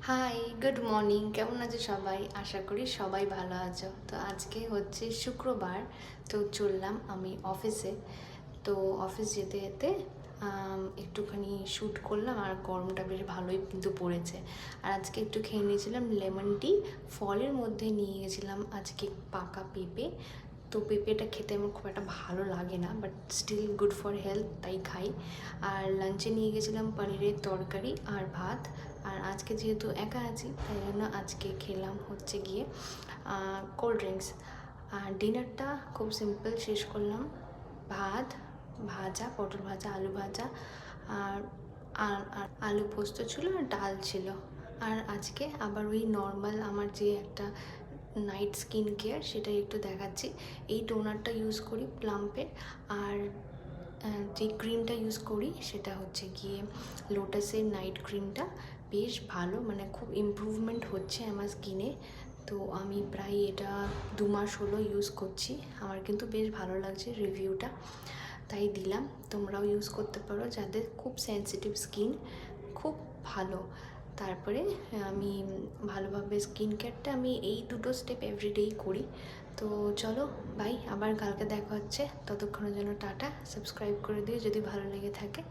High, good morning. কেমন আছো সবাই? আশা করি সবাই ভালো আছো। তো আজকে হচ্ছে শুক্রবার, তো চললাম আমি অফিসে। তো অফিস যেতে যেতে একটুখানি শ্যুট করলাম, আর গরমটা বেশ ভালোই কিন্তু পড়েছে। আর আজকে একটু খেয়ে নিয়েছিলাম লেমন টি। ফলের মধ্যে নিয়ে গেছিলাম আজকে পাকা পেঁপে। তো পেঁপেটা খেতে আমার খুব একটা ভালো লাগে না, but still good for health, তাই খাই। আর লাঞ্চে নিয়ে গেছিলাম পনিরের তরকারি আর ভাত। আর আজকে যেহেতু একা আছি, তাই জন্য আজকে খেলাম হচ্ছে গিয়ে কোল্ড ড্রিঙ্কস। আর ডিনারটা খুব সিম্পল শেষ করলাম। ভাত, ভাজা, পটল ভাজা, আলু ভাজা, আর আর আলু পোস্ত ছিল, আর ডাল ছিল। আর আজকে আবার ওই নর্মাল আমার যে একটা নাইট স্কিন কেয়ার, সেটাই একটু দেখাচ্ছি। এই টোনারটা ইউজ করি প্লাম্পের। আর যে ক্রিমটা ইউজ করি সেটা হচ্ছে গিয়ে লোটাসের নাইট ক্রিমটা। বেশ ভালো, মানে খুব ইমপ্রুভমেন্ট হচ্ছে আমার স্কিনে। তো আমি প্রায় এটা 2 মাস হলো ইউজ করছি। আমার কিন্তু বেশ ভালো লাগছে রিভিউটা, তাই দিলাম। তোমরাও ইউজ করতে পারো যাদের খুব সেন্সিটিভ স্কিন, খুব ভালো। তারপরে আমি ভালোভাবে স্কিন কেয়ারটা আমি এই দুটো স্টেপ এভরিডেই করি। তো চলো বাই, আবার কালকে দেখা হচ্ছে। ততক্ষণের জন্য টাটা। সাবস্ক্রাইব করে দিও যদি ভালো লেগে থাকে।